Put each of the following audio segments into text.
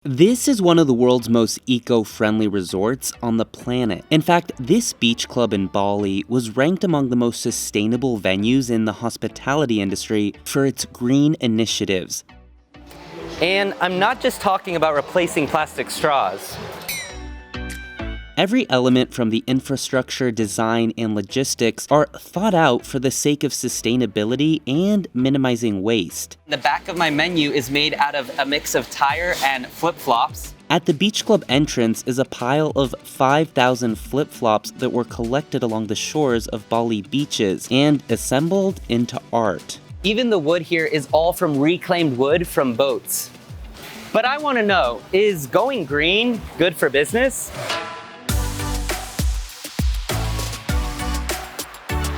This is one of the world's most eco-friendly resorts on the planet. In fact, this beach club in Bali was ranked among the most sustainable venues in the hospitality industry for its green initiatives. And I'm not just talking about replacing plastic straws. Every element from the infrastructure, design, and logistics are thought out for the sake of sustainability and minimizing waste. The back of my menu is made out of a mix of tire and flip-flops. At the beach club entrance is a pile of 5,000 flip-flops that were collected along the shores of Bali beaches and assembled into art. Even the wood here is all from reclaimed wood from boats. But I want to know, is going green good for business?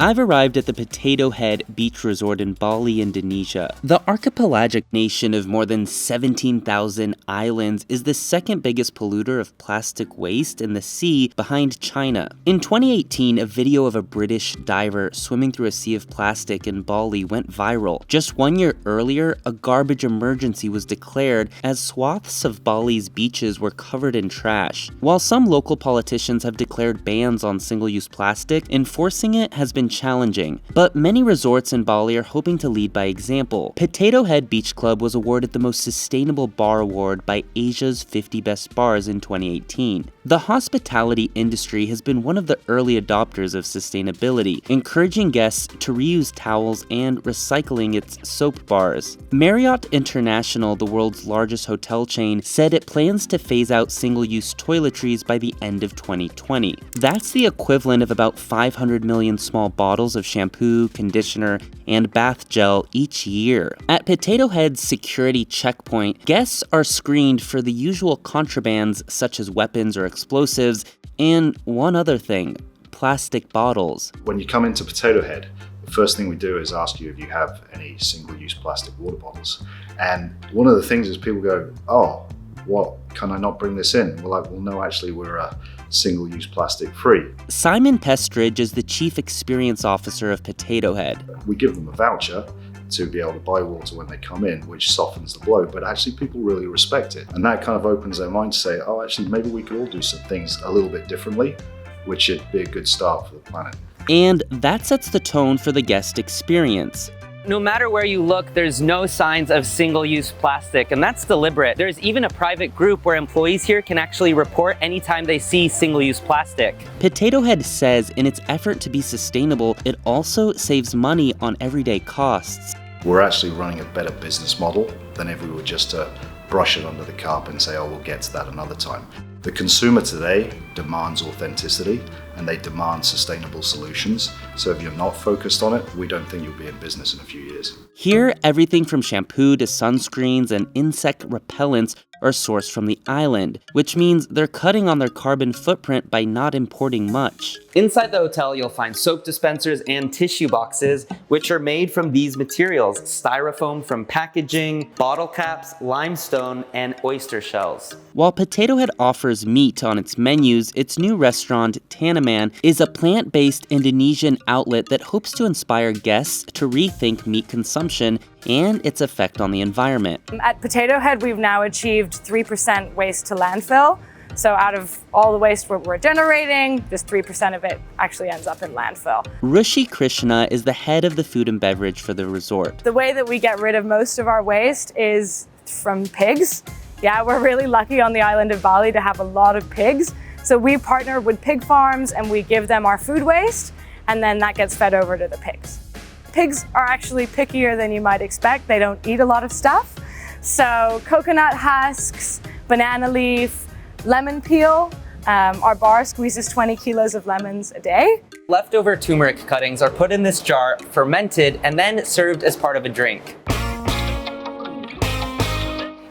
I've arrived at the Potato Head Beach Resort in Bali, Indonesia. The archipelagic nation of more than 17,000 islands is the second biggest polluter of plastic waste in the sea behind China. In 2018, a video of a British diver swimming through a sea of plastic in Bali went viral. Just 1 year earlier, a garbage emergency was declared as swaths of Bali's beaches were covered in trash. While some local politicians have declared bans on single-use plastic, enforcing it has been challenging, but many resorts in Bali are hoping to lead by example. Potato Head Beach Club was awarded the Most Sustainable Bar Award by Asia's 50 Best Bars in 2018. The hospitality industry has been one of the early adopters of sustainability, encouraging guests to reuse towels and recycling its soap bars. Marriott International, the world's largest hotel chain, said it plans to phase out single-use toiletries by the end of 2020. That's the equivalent of about 500 million small bottles of shampoo, conditioner, and bath gel each year. At Potato Head's security checkpoint, guests are screened for the usual contrabands such as weapons or explosives, and one other thing, plastic bottles. When you come into Potato Head, the first thing we do is ask you if you have any single-use plastic water bottles. And one of the things is people go, oh, what, can I not bring this in? We're like, well, no, actually, we're single-use plastic free. Simon Pestridge is the Chief Experience Officer of Potato Head. We give them a voucher to be able to buy water when they come in, which softens the blow, but actually people really respect it. And that kind of opens their mind to say, oh, actually, maybe we could all do some things a little bit differently, which should be a good start for the planet. And that sets the tone for the guest experience. No matter where you look, there's no signs of single-use plastic, and that's deliberate. There's even a private group where employees here can actually report anytime they see single-use plastic. Potato Head says in its effort to be sustainable, it also saves money on everyday costs. We're actually running a better business model than if we were just to brush it under the carpet and say, oh, we'll get to that another time. The consumer today demands authenticity and they demand sustainable solutions. So if you're not focused on it, we don't think you'll be in business in a few years. Here, everything from shampoo to sunscreens and insect repellents are sourced from the island, which means they're cutting on their carbon footprint by not importing much. Inside the hotel, you'll find soap dispensers and tissue boxes, which are made from these materials: styrofoam from packaging, bottle caps, limestone, and oyster shells. While Potato Head offers meat on its menus, its new restaurant, Tanaman, is a plant-based Indonesian outlet that hopes to inspire guests to rethink meat consumption and its effect on the environment. At Potato Head, we've now achieved 3% waste to landfill. So out of all the waste we're generating, just 3% of it actually ends up in landfill. Rushi Krishna is the head of the food and beverage for the resort. The way that we get rid of most of our waste is from pigs. Yeah, we're really lucky on the island of Bali to have a lot of pigs. So we partner with pig farms and we give them our food waste, and then that gets fed over to the pigs. Pigs are actually pickier than you might expect. They don't eat a lot of stuff. So coconut husks, banana leaf, lemon peel. Our bar squeezes 20 kilos of lemons a day. Leftover turmeric cuttings are put in this jar, fermented, and then served as part of a drink.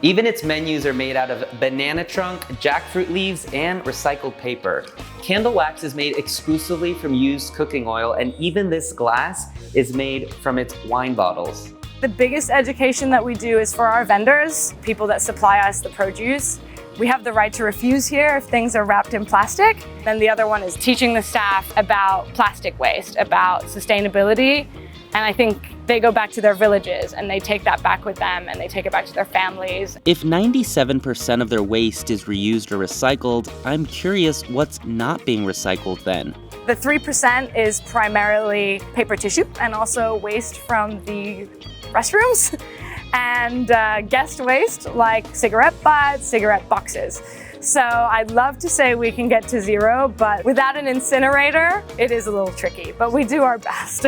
Even its menus are made out of banana trunk, jackfruit leaves, and recycled paper. Candle wax is made exclusively from used cooking oil, and even this glass is made from its wine bottles. The biggest education that we do is for our vendors, people that supply us the produce. We have the right to refuse here if things are wrapped in plastic. Then the other one is teaching the staff about plastic waste, about sustainability. And I think they go back to their villages and they take that back with them and they take it back to their families. If 97% of their waste is reused or recycled, I'm curious what's not being recycled then. The 3% is primarily paper tissue and also waste from the restrooms and guest waste like cigarette butts, cigarette boxes. So I'd love to say we can get to zero, but without an incinerator, it is a little tricky, but we do our best.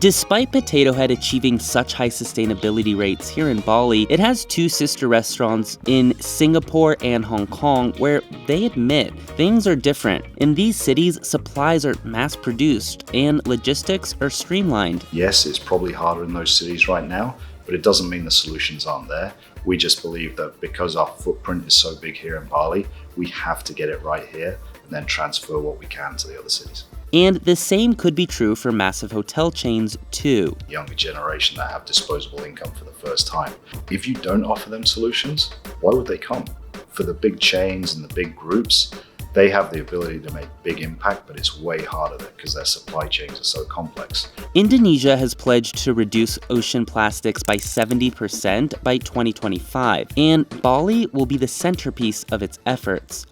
Despite Potato Head achieving such high sustainability rates here in Bali, it has two sister restaurants in Singapore and Hong Kong where they admit things are different. In these cities, supplies are mass-produced and logistics are streamlined. Yes, it's probably harder in those cities right now, but it doesn't mean the solutions aren't there. We just believe that because our footprint is so big here in Bali, we have to get it right here and then transfer what we can to the other cities. And the same could be true for massive hotel chains too. Younger generation that have disposable income for the first time. If you don't offer them solutions, why would they come? For the big chains and the big groups, they have the ability to make big impact, but it's way harder because their supply chains are so complex. Indonesia has pledged to reduce ocean plastics by 70% by 2025, and Bali will be the centerpiece of its efforts.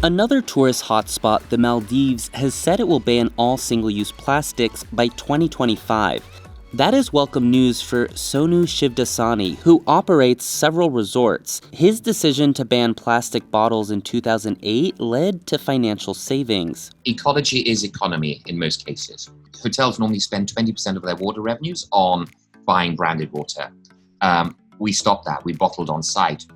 Another tourist hotspot, the Maldives, has said it will ban all single-use plastics by 2025. That is welcome news for Sonu Shivdasani, who operates several resorts. His decision to ban plastic bottles in 2008 led to financial savings. Ecology is economy in most cases. Hotels normally spend 20% of their water revenues on buying branded water. We stopped that. We bottled on site.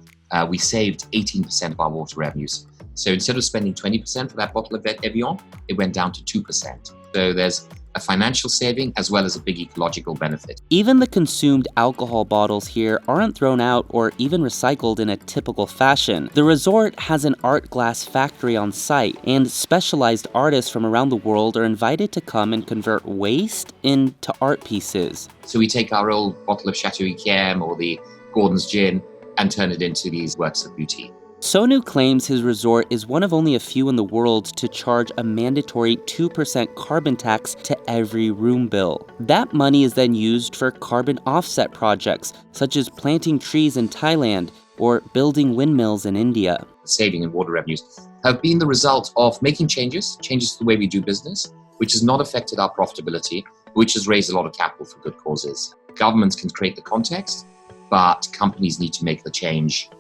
We saved 18% of our water revenues. So instead of spending 20% for that bottle of Evian, it went down to 2%. So there's a financial saving as well as a big ecological benefit. Even the consumed alcohol bottles here aren't thrown out or even recycled in a typical fashion. The resort has an art glass factory on site, and specialized artists from around the world are invited to come and convert waste into art pieces. So we take our old bottle of Chateau Yquem or the Gordon's Gin and turn it into these works of beauty. Sonu claims his resort is one of only a few in the world to charge a mandatory 2% carbon tax to every room bill. That money is then used for carbon offset projects, such as planting trees in Thailand or building windmills in India. Saving in water revenues have been the result of making changes to the way we do business, which has not affected our profitability, which has raised a lot of capital for good causes. Governments can create the context, but companies need to make the change.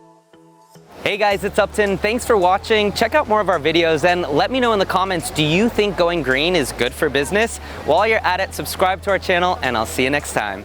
Hey guys, it's Uptin. Thanks for watching. Check out more of our videos and let me know in the comments, do you think going green is good for business? While you're at it, subscribe to our channel and I'll see you next time.